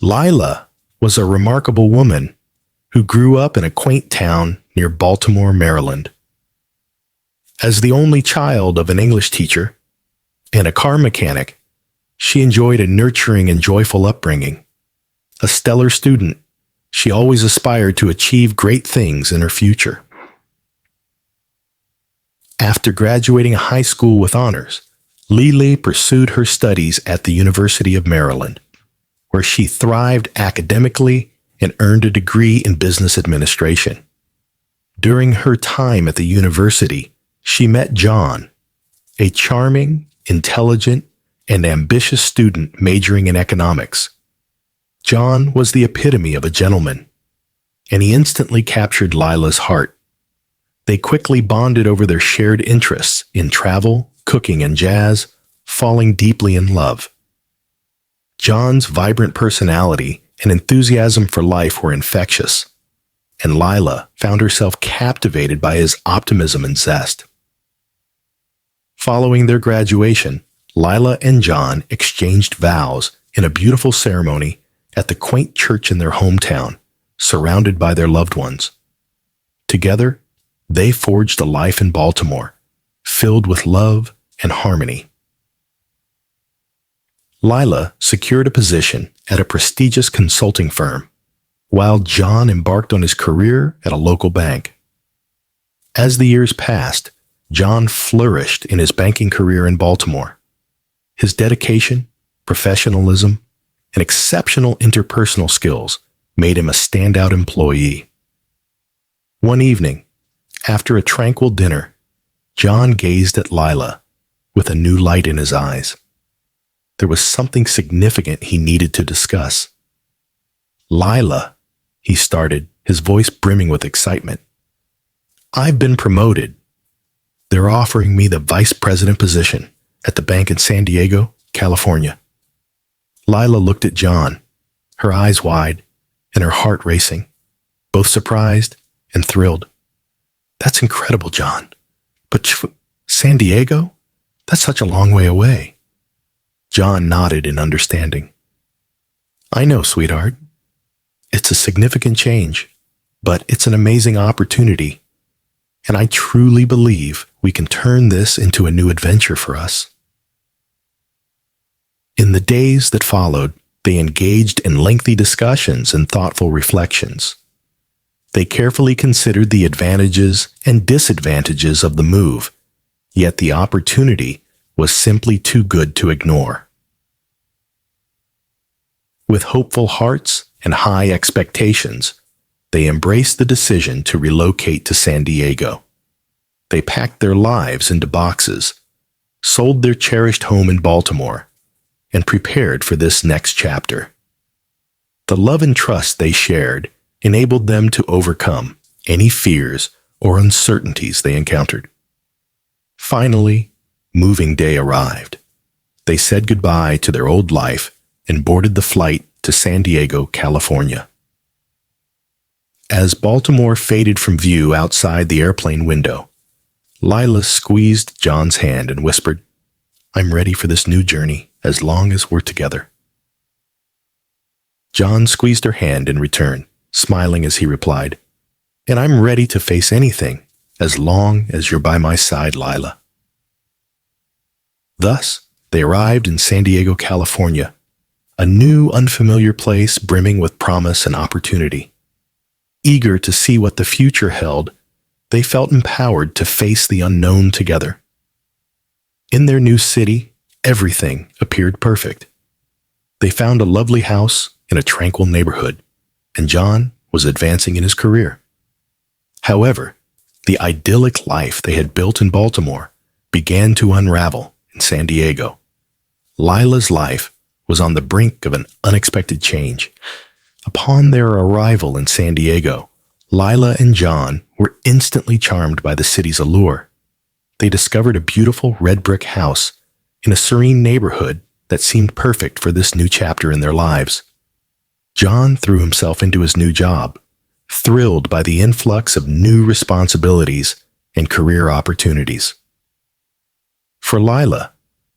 Lila was a remarkable woman who grew up in a quaint town near Baltimore, Maryland. As the only child of an English teacher and a car mechanic, she enjoyed a nurturing and joyful upbringing. A stellar student, she always aspired to achieve great things in her future. After graduating high school with honors, Lila pursued her studies at the University of Maryland, where she thrived academically and earned a degree in business administration. During her time at the university, she met John, a charming, intelligent, and ambitious student majoring in economics. John was the epitome of a gentleman, and he instantly captured Lila's heart. They quickly bonded over their shared interests in travel, cooking, and jazz, falling deeply in love. John's vibrant personality and enthusiasm for life were infectious, and Lila found herself captivated by his optimism and zest. Following their graduation, Lila and John exchanged vows in a beautiful ceremony at the quaint church in their hometown, surrounded by their loved ones. Together, they forged a life in Baltimore, filled with love and harmony. Lila secured a position at a prestigious consulting firm, while John embarked on his career at a local bank. As the years passed, John flourished in his banking career in Baltimore. His dedication, professionalism, and exceptional interpersonal skills made him a standout employee. One evening, after a tranquil dinner, John gazed at Lila with a new light in his eyes. There was something significant he needed to discuss. "Lila," he started, his voice brimming with excitement. "I've been promoted. They're offering me the vice president position at the bank in San Diego, California." Lila looked at John, her eyes wide and her heart racing, both surprised and thrilled. "That's incredible, John. But San Diego? That's such a long way away." John nodded in understanding. "I know, sweetheart. It's a significant change, but it's an amazing opportunity, and I truly believe we can turn this into a new adventure for us." In the days that followed, they engaged in lengthy discussions and thoughtful reflections. They carefully considered the advantages and disadvantages of the move, yet the opportunity was simply too good to ignore. With hopeful hearts and high expectations, they embraced the decision to relocate to San Diego. They packed their lives into boxes, sold their cherished home in Baltimore, and prepared for this next chapter. The love and trust they shared enabled them to overcome any fears or uncertainties they encountered. Finally, moving day arrived. They said goodbye to their old life and boarded the flight to San Diego, California. As Baltimore faded from view outside the airplane window, Lila squeezed John's hand and whispered, "I'm ready for this new journey as long as we're together." John squeezed her hand in return, smiling as he replied, "And I'm ready to face anything as long as you're by my side, Lila." Thus, they arrived in San Diego, California, a new, unfamiliar place brimming with promise and opportunity. Eager to see what the future held, they felt empowered to face the unknown together. In their new city, everything appeared perfect. They found a lovely house in a tranquil neighborhood, and John was advancing in his career. However, the idyllic life they had built in Baltimore began to unravel in San Diego. Lila's life was on the brink of an unexpected change. Upon their arrival in San Diego, Lila and John were instantly charmed by the city's allure. They discovered a beautiful red brick house in a serene neighborhood that seemed perfect for this new chapter in their lives. John threw himself into his new job, thrilled by the influx of new responsibilities and career opportunities. For Lila,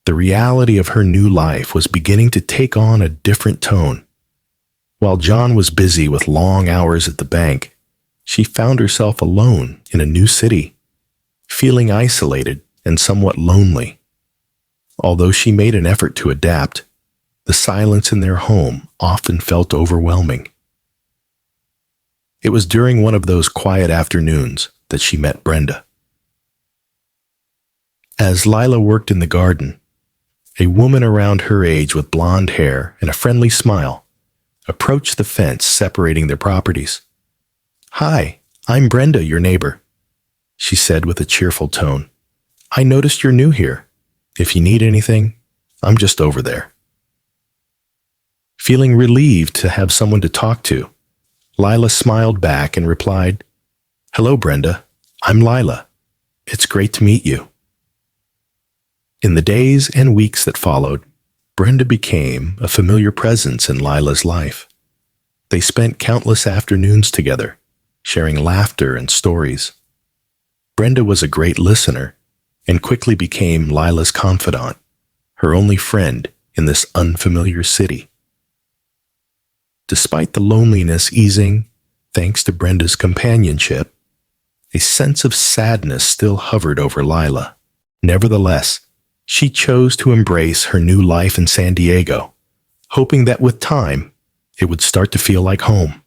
the reality of her new life was beginning to take on a different tone. While John was busy with long hours at the bank, she found herself alone in a new city, feeling isolated and somewhat lonely. Although she made an effort to adapt, the silence in their home often felt overwhelming. It was during one of those quiet afternoons that she met Brenda. As Lila worked in the garden, a woman around her age with blonde hair and a friendly smile approached the fence separating their properties. "Hi, I'm Brenda, your neighbor," she said with a cheerful tone. "I noticed you're new here. If you need anything, I'm just over there." Feeling relieved to have someone to talk to, Lila smiled back and replied, "Hello, Brenda. I'm Lila. It's great to meet you." In the days and weeks that followed, Brenda became a familiar presence in Lila's life. They spent countless afternoons together, sharing laughter and stories. Brenda was a great listener and quickly became Lila's confidant, her only friend in this unfamiliar city. Despite the loneliness easing, thanks to Brenda's companionship, a sense of sadness still hovered over Lila. Nevertheless, she chose to embrace her new life in San Diego, hoping that with time, it would start to feel like home.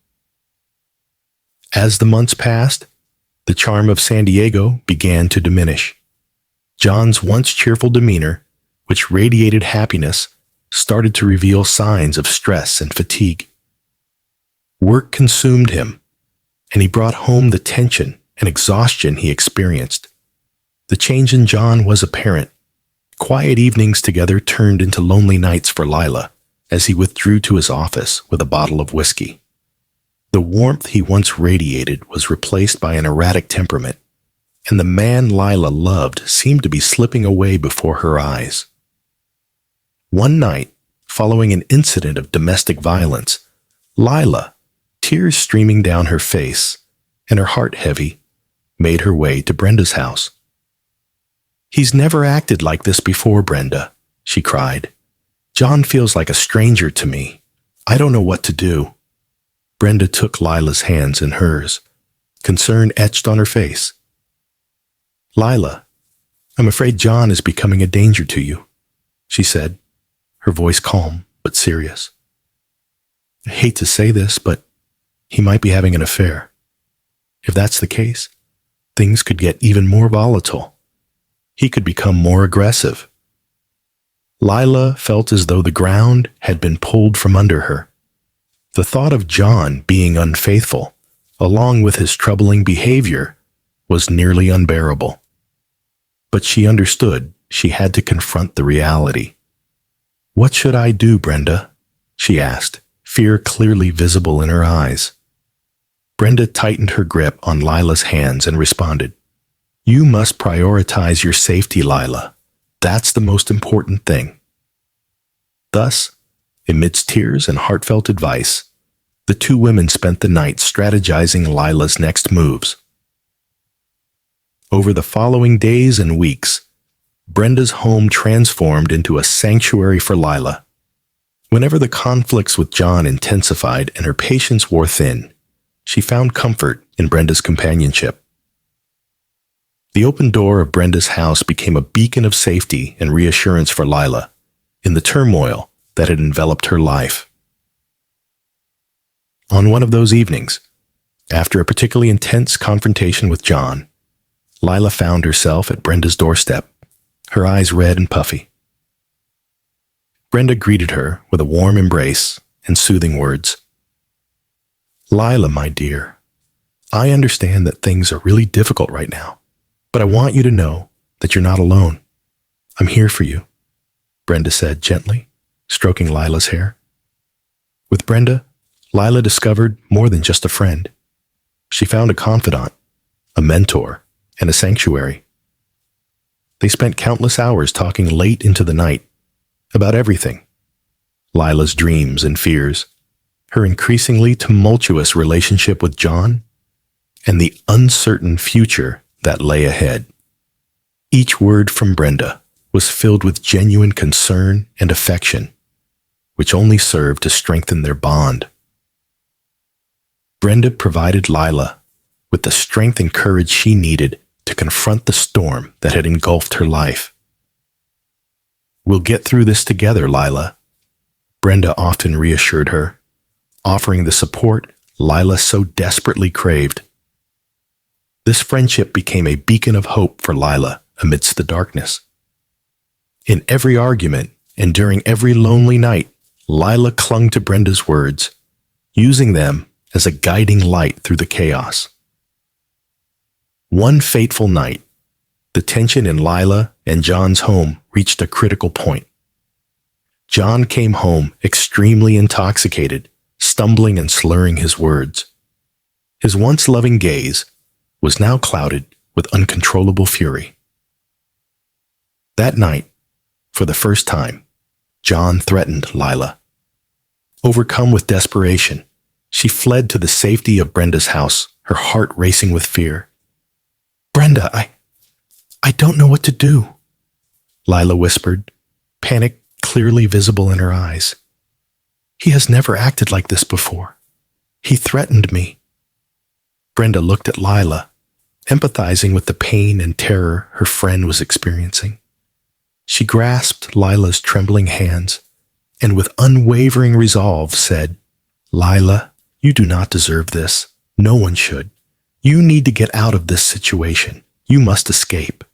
As the months passed, the charm of San Diego began to diminish. John's once cheerful demeanor, which radiated happiness, started to reveal signs of stress and fatigue. Work consumed him, and he brought home the tension and exhaustion he experienced. The change in John was apparent. Quiet evenings together turned into lonely nights for Lila as he withdrew to his office with a bottle of whiskey. The warmth he once radiated was replaced by an erratic temperament, and the man Lila loved seemed to be slipping away before her eyes. One night, following an incident of domestic violence, Lila, tears streaming down her face and her heart heavy, made her way to Brenda's house. "He's never acted like this before, Brenda," she cried. "John feels like a stranger to me. I don't know what to do." Brenda took Lila's hands in hers, concern etched on her face. "Lila, I'm afraid John is becoming a danger to you," she said, her voice calm but serious. "I hate to say this, but he might be having an affair. If that's the case, things could get even more volatile. He could become more aggressive." Lila felt as though the ground had been pulled from under her. The thought of John being unfaithful, along with his troubling behavior, was nearly unbearable. But she understood she had to confront the reality. "What should I do, Brenda?" she asked, fear clearly visible in her eyes. Brenda tightened her grip on Lila's hands and responded, "You must prioritize your safety, Lila. That's the most important thing." Thus, amidst tears and heartfelt advice, the two women spent the night strategizing Lila's next moves. Over the following days and weeks, Brenda's home transformed into a sanctuary for Lila. Whenever the conflicts with John intensified and her patience wore thin, she found comfort in Brenda's companionship. The open door of Brenda's house became a beacon of safety and reassurance for Lila in the turmoil that had enveloped her life. On one of those evenings, after a particularly intense confrontation with John, Lila found herself at Brenda's doorstep, her eyes red and puffy. Brenda greeted her with a warm embrace and soothing words. "Lila, my dear, I understand that things are really difficult right now, but I want you to know that you're not alone. I'm here for you," Brenda said gently, stroking Lila's hair. With Brenda, Lila discovered more than just a friend. She found a confidant, a mentor, and a sanctuary. They spent countless hours talking late into the night about everything: Lila's dreams and fears, her increasingly tumultuous relationship with John, and the uncertain future that lay ahead. Each word from Brenda was filled with genuine concern and affection, which only served to strengthen their bond. Brenda provided Lila with the strength and courage she needed to confront the storm that had engulfed her life. "We'll get through this together, Lila," Brenda often reassured her, offering the support Lila so desperately craved. This friendship became a beacon of hope for Lila amidst the darkness. In every argument and during every lonely night, Lila clung to Brenda's words, using them as a guiding light through the chaos. One fateful night, the tension in Lila and John's home reached a critical point. John came home extremely intoxicated, stumbling and slurring his words. His once loving gaze was now clouded with uncontrollable fury. That night, for the first time, John threatened Lila. Overcome with desperation, she fled to the safety of Brenda's house, her heart racing with fear. "Brenda, I don't know what to do," Lila whispered, panic clearly visible in her eyes. "He has never acted like this before. He threatened me." Brenda looked at Lila, empathizing with the pain and terror her friend was experiencing. She grasped Lila's trembling hands and with unwavering resolve said, "Lila, you do not deserve this. No one should. You need to get out of this situation. You must escape."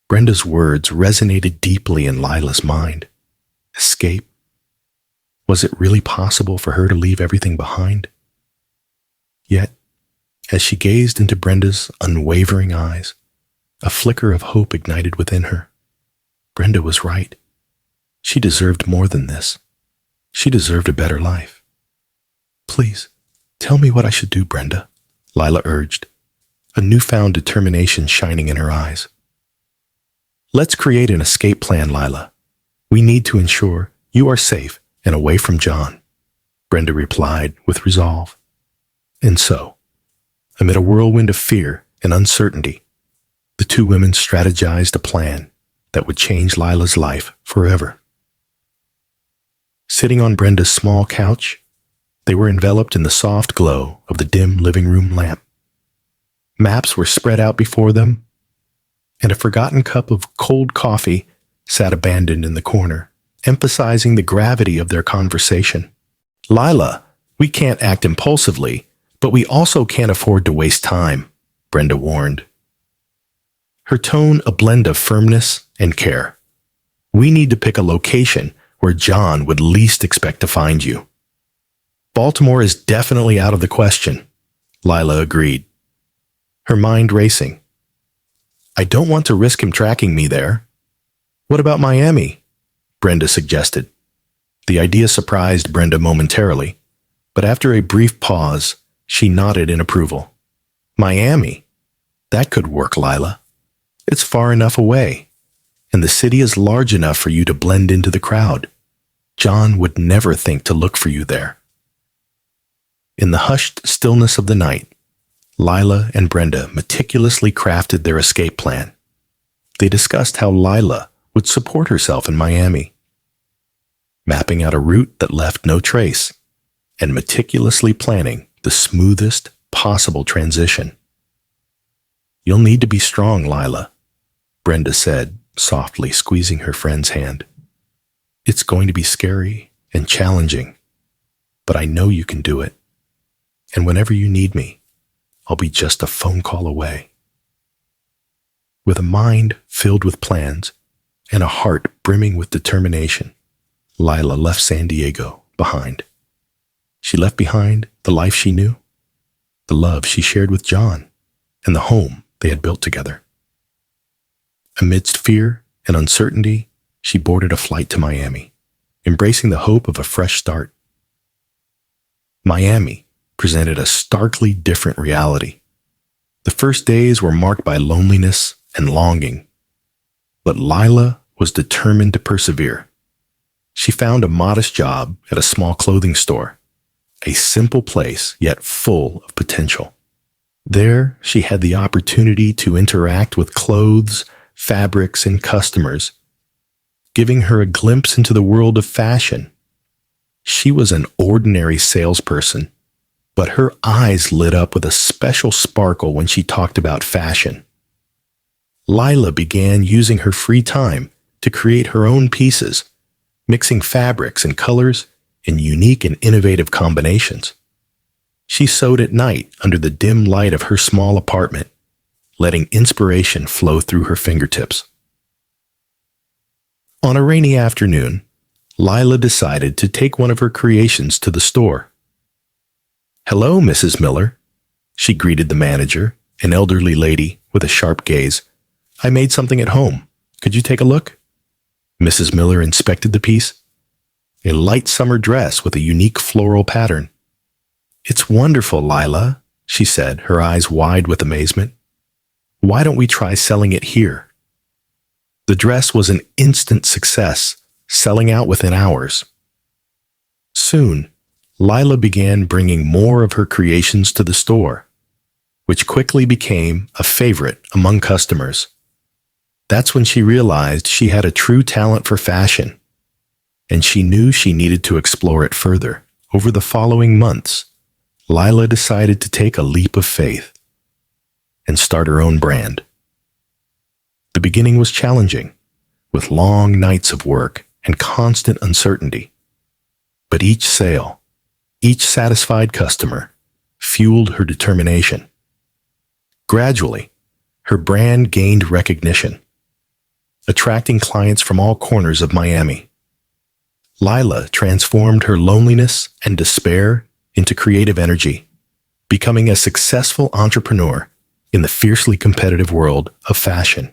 Brenda's words resonated deeply in Lila's mind. Escape? Was it really possible for her to leave everything behind? Yet, as she gazed into Brenda's unwavering eyes, a flicker of hope ignited within her. Brenda was right. She deserved more than this. She deserved a better life. "Please, tell me what I should do, Brenda," Lila urged, a newfound determination shining in her eyes. "Let's create an escape plan, Lila. We need to ensure you are safe and away from John," Brenda replied with resolve. And so, amid a whirlwind of fear and uncertainty, the two women strategized a plan that would change Lila's life forever. Sitting on Brenda's small couch, they were enveloped in the soft glow of the dim living room lamp. Maps were spread out before them, and a forgotten cup of cold coffee sat abandoned in the corner, emphasizing the gravity of their conversation. "Lila, we can't act impulsively, but we also can't afford to waste time," Brenda warned, her tone a blend of firmness and care. "We need to pick a location where John would least expect to find you." "Baltimore is definitely out of the question," Lila agreed, her mind racing. "I don't want to risk him tracking me there." "What about Miami?" Brenda suggested. The idea surprised Brenda momentarily, but after a brief pause, she nodded in approval. "Miami? That could work, Lila. It's far enough away, and the city is large enough for you to blend into the crowd. John would never think to look for you there." In the hushed stillness of the night, Lila and Brenda meticulously crafted their escape plan. They discussed how Lila would support herself in Miami, mapping out a route that left no trace, and meticulously planning the smoothest possible transition. "You'll need to be strong, Lila," Brenda said, softly squeezing her friend's hand. "It's going to be scary and challenging, but I know you can do it. And whenever you need me, I'll be just a phone call away." With a mind filled with plans and a heart brimming with determination, Lila left San Diego behind. She left behind the life she knew, the love she shared with John, and the home they had built together. Amidst fear and uncertainty, she boarded a flight to Miami, embracing the hope of a fresh start. Miami presented a starkly different reality. The first days were marked by loneliness and longing, but Lila was determined to persevere. She found a modest job at a small clothing store, a simple place yet full of potential. There, she had the opportunity to interact with clothes, fabrics, and customers, giving her a glimpse into the world of fashion. She was an ordinary salesperson, but her eyes lit up with a special sparkle when she talked about fashion. Lila began using her free time to create her own pieces, mixing fabrics and colors in unique and innovative combinations. She sewed at night under the dim light of her small apartment, letting inspiration flow through her fingertips. On a rainy afternoon, Lila decided to take one of her creations to the store. "Hello, Mrs. Miller," she greeted the manager, an elderly lady with a sharp gaze. "I made something at home. Could you take a look?" Mrs. Miller inspected the piece. A light summer dress with a unique floral pattern. "It's wonderful, Lila," she said, her eyes wide with amazement. "Why don't we try selling it here?" The dress was an instant success, selling out within hours. Soon, Lila began bringing more of her creations to the store, which quickly became a favorite among customers. That's when she realized she had a true talent for fashion, and she knew she needed to explore it further. Over the following months, Lila decided to take a leap of faith and start her own brand. The beginning was challenging, with long nights of work and constant uncertainty. But each sale, each satisfied customer, fueled her determination. Gradually, her brand gained recognition, attracting clients from all corners of Miami. Lila transformed her loneliness and despair into creative energy, becoming a successful entrepreneur in the fiercely competitive world of fashion.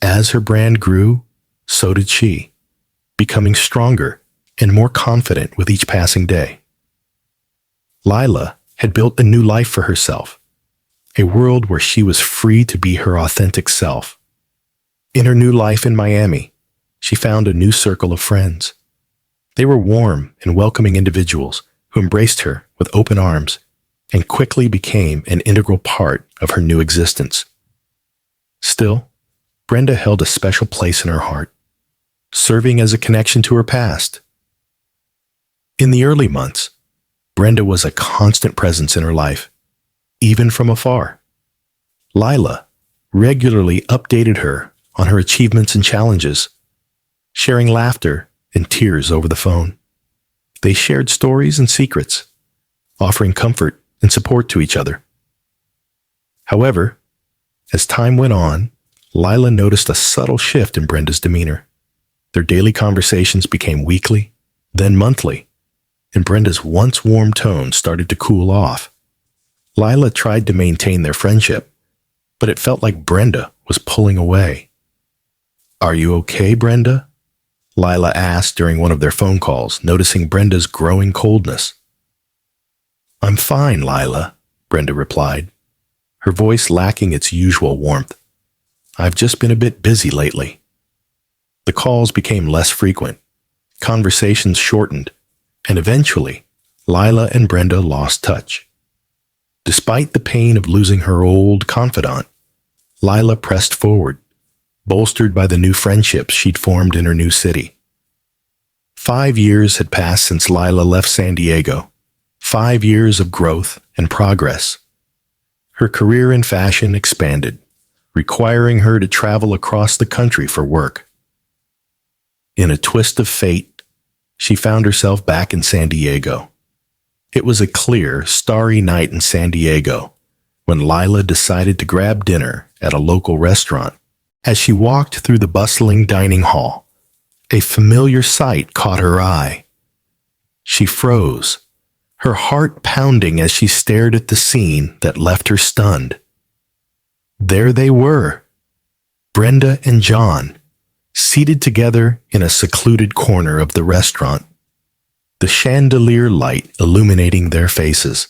As her brand grew, so did she, becoming stronger and more confident with each passing day. Lila had built a new life for herself, a world where she was free to be her authentic self. In her new life in Miami, she found a new circle of friends. They were warm and welcoming individuals who embraced her with open arms and quickly became an integral part of her new existence. Still, Brenda held a special place in her heart, serving as a connection to her past. In the early months, Brenda was a constant presence in her life, even from afar. Lila regularly updated her on her achievements and challenges, sharing laughter and tears over the phone. They shared stories and secrets, offering comfort and support to each other. However, as time went on, Lila noticed a subtle shift in Brenda's demeanor. Their daily conversations became weekly, then monthly, and Brenda's once warm tone started to cool off. Lila tried to maintain their friendship, but it felt like Brenda was pulling away. "Are you okay, Brenda?" Lila asked during one of their phone calls, noticing Brenda's growing coldness. "I'm fine, Lila," Brenda replied, her voice lacking its usual warmth. "I've just been a bit busy lately." The calls became less frequent, conversations shortened, and eventually, Lila and Brenda lost touch. Despite the pain of losing her old confidant, Lila pressed forward, bolstered by the new friendships she'd formed in her new city. 5 years had passed since Lila left San Diego, 5 years of growth and progress. Her career in fashion expanded, requiring her to travel across the country for work. In a twist of fate, she found herself back in San Diego. It was a clear, starry night in San Diego when Lila decided to grab dinner at a local restaurant. As she walked through the bustling dining hall, a familiar sight caught her eye. She froze, her heart pounding as she stared at the scene that left her stunned. There they were, Brenda and John, seated together in a secluded corner of the restaurant, the chandelier light illuminating their faces.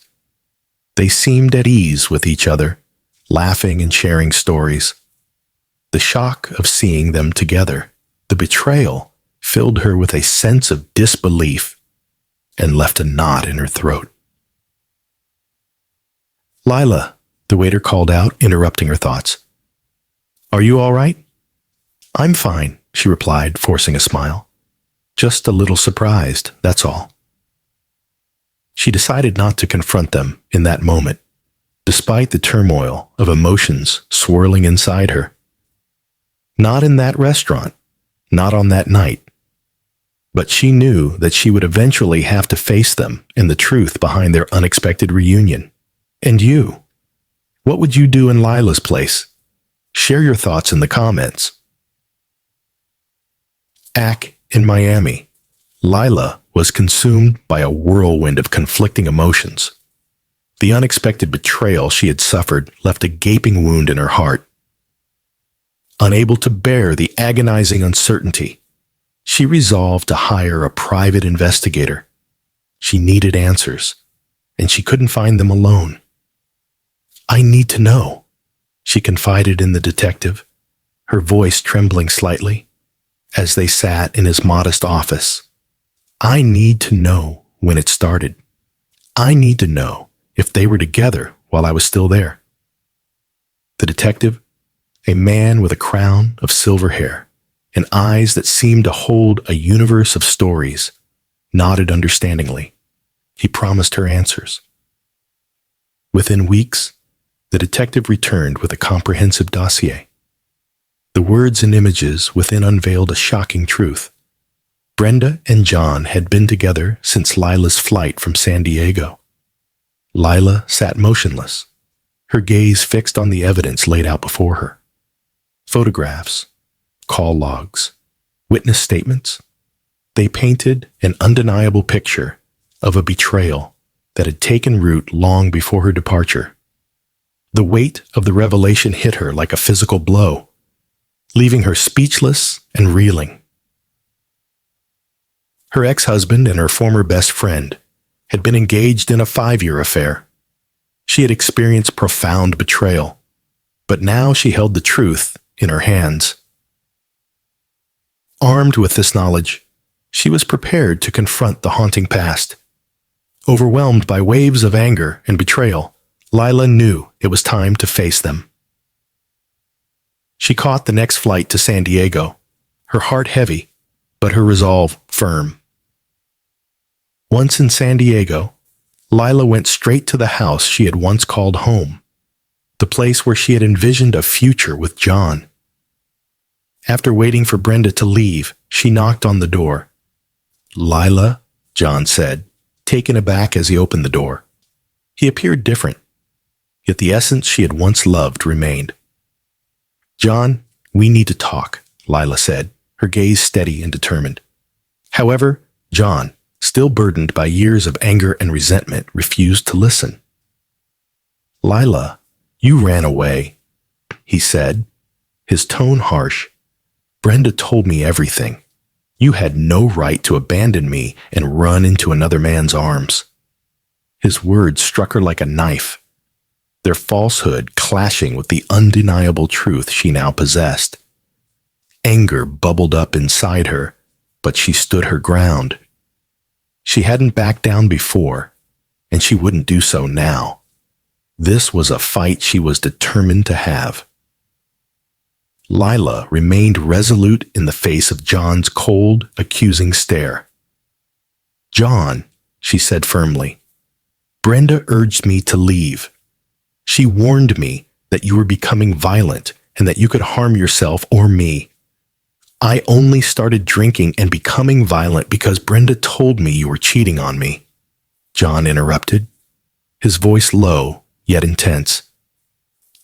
They seemed at ease with each other, laughing and sharing stories. The shock of seeing them together, the betrayal, filled her with a sense of disbelief and left a knot in her throat. "Lila," the waiter called out, interrupting her thoughts. "Are you all right?" "I'm fine," she replied, forcing a smile. "Just a little surprised, that's all." She decided not to confront them in that moment, despite the turmoil of emotions swirling inside her. Not in that restaurant, not on that night. But she knew that she would eventually have to face them and the truth behind their unexpected reunion. And you? What would you do in Lila's place? Share your thoughts in the comments. In Miami, Lila was consumed by a whirlwind of conflicting emotions. The unexpected betrayal she had suffered left a gaping wound in her heart. Unable to bear the agonizing uncertainty, she resolved to hire a private investigator. She needed answers, and she couldn't find them alone. "I need to know," she confided in the detective, her voice trembling slightly, as they sat in his modest office. "I need to know when it started. I need to know if they were together while I was still there." The detective, a man with a crown of silver hair and eyes that seemed to hold a universe of stories, nodded understandingly. He promised her answers. Within weeks, the detective returned with a comprehensive dossier. The words and images within unveiled a shocking truth. Brenda and John had been together since Lila's flight from San Diego. Lila sat motionless, her gaze fixed on the evidence laid out before her. Photographs, call logs, witness statements. They painted an undeniable picture of a betrayal that had taken root long before her departure. The weight of the revelation hit her like a physical blow, leaving her speechless and reeling. Her ex-husband and her former best friend had been engaged in a 5-year affair. She had experienced profound betrayal, but now she held the truth in her hands. Armed with this knowledge, she was prepared to confront the haunting past. Overwhelmed by waves of anger and betrayal, Lila knew it was time to face them. She caught the next flight to San Diego, her heart heavy, but her resolve firm. Once in San Diego, Lila went straight to the house she had once called home, the place where she had envisioned a future with John. After waiting for Brenda to leave, she knocked on the door. "Lila," John said, taken aback as he opened the door. He appeared different, yet the essence she had once loved remained. "John, we need to talk," Lila said, her gaze steady and determined. However, John, still burdened by years of anger and resentment, refused to listen. "Lila, you ran away," he said, his tone harsh. "Brenda told me everything. You had no right to abandon me and run into another man's arms." His words struck her like a knife, their falsehood clashing with the undeniable truth she now possessed. Anger bubbled up inside her, but she stood her ground. She hadn't backed down before, and she wouldn't do so now. This was a fight she was determined to have. Lila remained resolute in the face of John's cold, accusing stare. "John," she said firmly, "Brenda urged me to leave. She warned me that you were becoming violent and that you could harm yourself or me. I only started drinking and becoming violent because Brenda told me you were cheating on me," John interrupted, his voice low yet intense.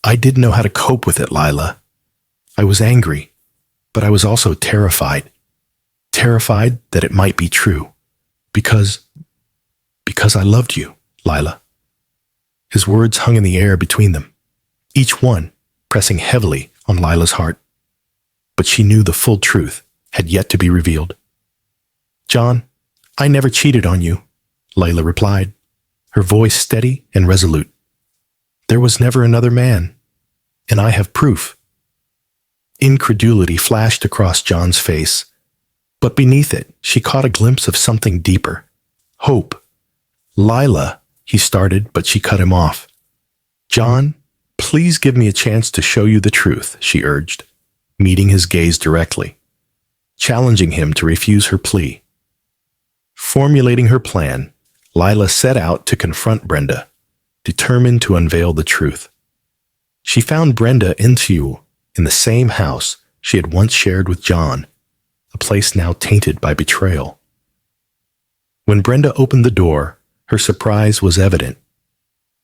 "I didn't know how to cope with it, Lila. I was angry, but I was also terrified. Terrified that it might be true. Because I loved you, Lila." His words hung in the air between them, each one pressing heavily on Lila's heart. But she knew the full truth had yet to be revealed. "John, I never cheated on you," Lila replied, her voice steady and resolute. "There was never another man, and I have proof." Incredulity flashed across John's face, but beneath it, she caught a glimpse of something deeper. Hope. "Lila," he started, but she cut him off. "John, please give me a chance to show you the truth," she urged, meeting his gaze directly, challenging him to refuse her plea. Formulating her plan, Lila set out to confront Brenda, determined to unveil the truth. She found Brenda in the same house she had once shared with John, a place now tainted by betrayal. When Brenda opened the door, her surprise was evident.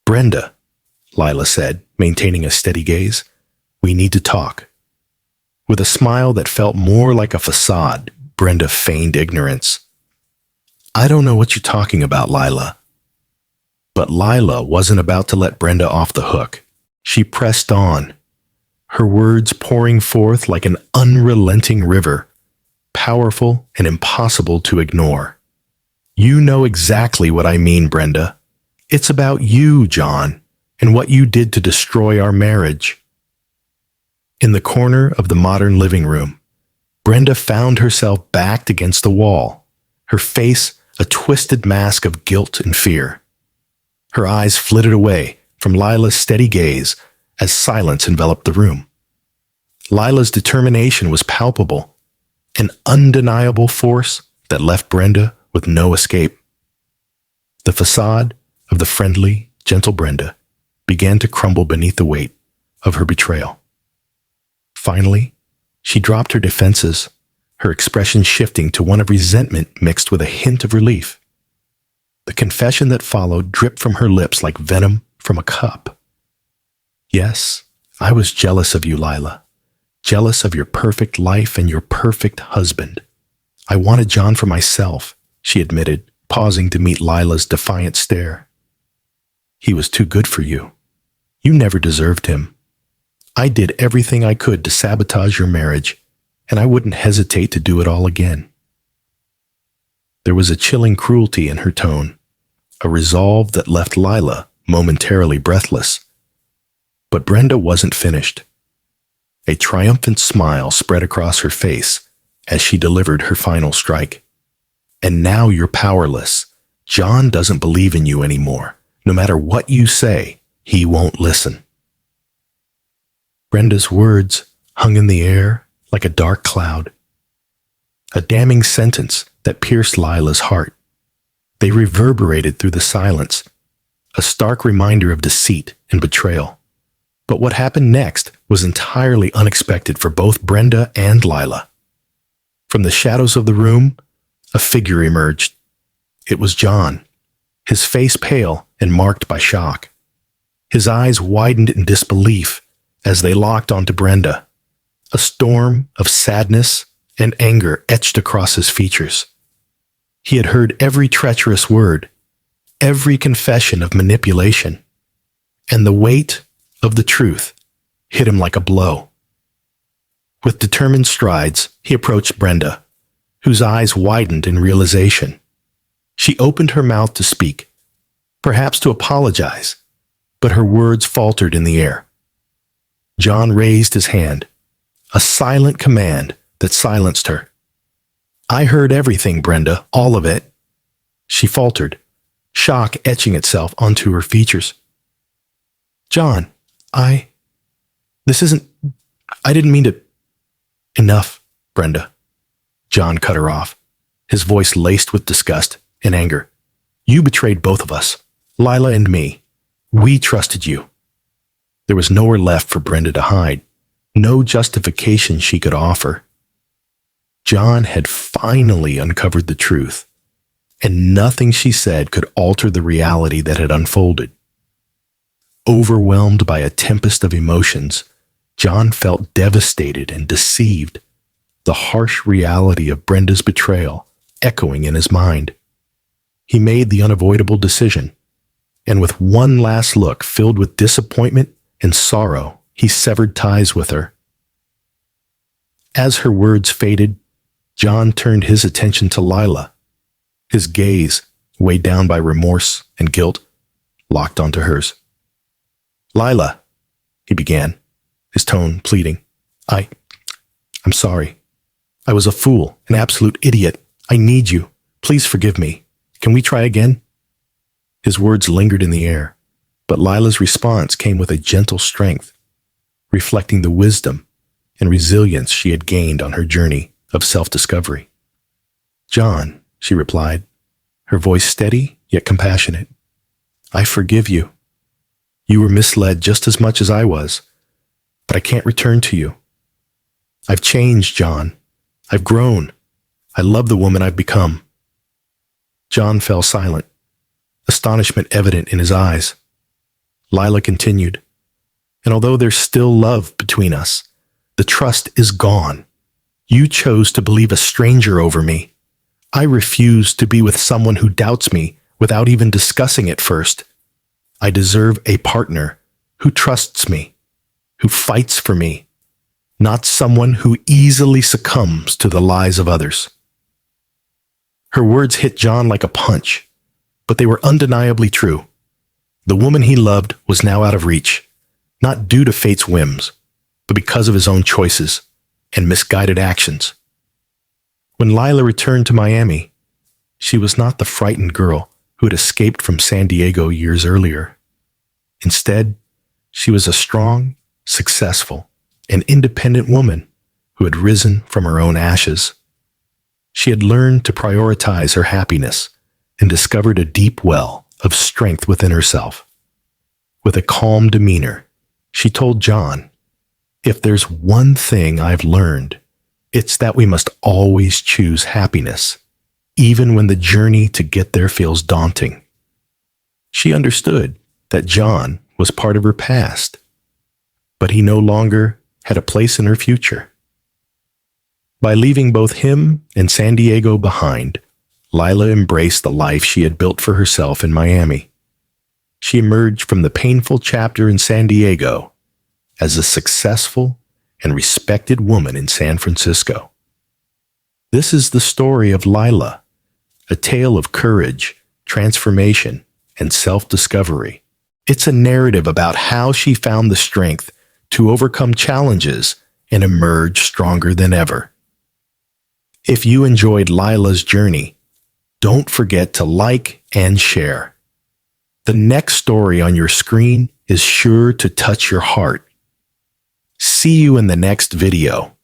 "Brenda," Lila said, maintaining a steady gaze, "we need to talk." With a smile that felt more like a facade, Brenda feigned ignorance. "I don't know what you're talking about, Lila." But Lila wasn't about to let Brenda off the hook. She pressed on, her words pouring forth like an unrelenting river, powerful and impossible to ignore. "You know exactly what I mean, Brenda. It's about you, John, and what you did to destroy our marriage." In the corner of the modern living room, Brenda found herself backed against the wall, her face a twisted mask of guilt and fear. Her eyes flitted away from Lila's steady gaze as silence enveloped the room. Lila's determination was palpable, an undeniable force that left Brenda with no escape. The facade of the friendly, gentle Brenda began to crumble beneath the weight of her betrayal. Finally, she dropped her defenses, her expression shifting to one of resentment mixed with a hint of relief. The confession that followed dripped from her lips like venom from a cup. "Yes, I was jealous of you, Lila. Jealous of your perfect life and your perfect husband. I wanted John for myself," she admitted, pausing to meet Lila's defiant stare. "He was too good for you. You never deserved him. I did everything I could to sabotage your marriage, and I wouldn't hesitate to do it all again." There was a chilling cruelty in her tone, a resolve that left Lila momentarily breathless. But Brenda wasn't finished. A triumphant smile spread across her face as she delivered her final strike. "And now you're powerless. John doesn't believe in you anymore. No matter what you say, he won't listen." Brenda's words hung in the air like a dark cloud, a damning sentence that pierced Lila's heart. They reverberated through the silence, a stark reminder of deceit and betrayal. But what happened next was entirely unexpected for both Brenda and Lila. From the shadows of the room, a figure emerged. It was John, his face pale and marked by shock. His eyes widened in disbelief as they locked onto Brenda. A storm of sadness and anger etched across his features. He had heard every treacherous word, every confession of manipulation, and the weight of the truth hit him like a blow. With determined strides, he approached Brenda, whose eyes widened in realization. She opened her mouth to speak, perhaps to apologize, but her words faltered in the air. John raised his hand, a silent command that silenced her. "I heard everything, Brenda, all of it." She faltered, shock etching itself onto her features. "John, I didn't mean to—" "Enough, Brenda." John cut her off, his voice laced with disgust and anger. "You betrayed both of us, Lila and me. We trusted you." There was nowhere left for Brenda to hide, no justification she could offer. John had finally uncovered the truth, and nothing she said could alter the reality that had unfolded. Overwhelmed by a tempest of emotions, John felt devastated and deceived, the harsh reality of Brenda's betrayal echoing in his mind. He made the unavoidable decision, and with one last look filled with disappointment and sorrow, he severed ties with her. As her words faded, John turned his attention to Lila. His gaze, weighed down by remorse and guilt, locked onto hers. "Lila," he began, his tone pleading. I'm sorry. I was a fool, an absolute idiot. I need you. Please forgive me. Can we try again?" His words lingered in the air, but Lila's response came with a gentle strength, reflecting the wisdom and resilience she had gained on her journey of self-discovery. "John," she replied, her voice steady yet compassionate. I forgive you. You were misled just as much as I was, but I can't return to you. I've changed, John. I've grown. I love the woman I've become. John fell silent, astonishment evident in his eyes. Lila continued, and although there's still love between us, the trust is gone. You chose to believe a stranger over me. I refuse to be with someone who doubts me without even discussing it first. I deserve a partner who trusts me, who fights for me, not someone who easily succumbs to the lies of others. Her words hit John like a punch, but they were undeniably true. The woman he loved was now out of reach, not due to fate's whims, but because of his own choices and misguided actions. When Lila returned to Miami, she was not the frightened girl who had escaped from San Diego years earlier. Instead, she was a strong, successful, and independent woman who had risen from her own ashes. She had learned to prioritize her happiness and discovered a deep well of strength within herself. With a calm demeanor, she told John, "If there's one thing I've learned, it's that we must always choose happiness, even when the journey to get there feels daunting." She understood that John was part of her past, but he no longer had a place in her future. By leaving both him and San Diego behind, Lila embraced the life she had built for herself in Miami. She emerged from the painful chapter in San Diego as a successful and respected woman in San Francisco. This is the story of Lila, a tale of courage, transformation, and self-discovery. It's a narrative about how she found the strength to overcome challenges and emerge stronger than ever. If you enjoyed Lila's journey, don't forget to like and share. The next story on your screen is sure to touch your heart. See you in the next video.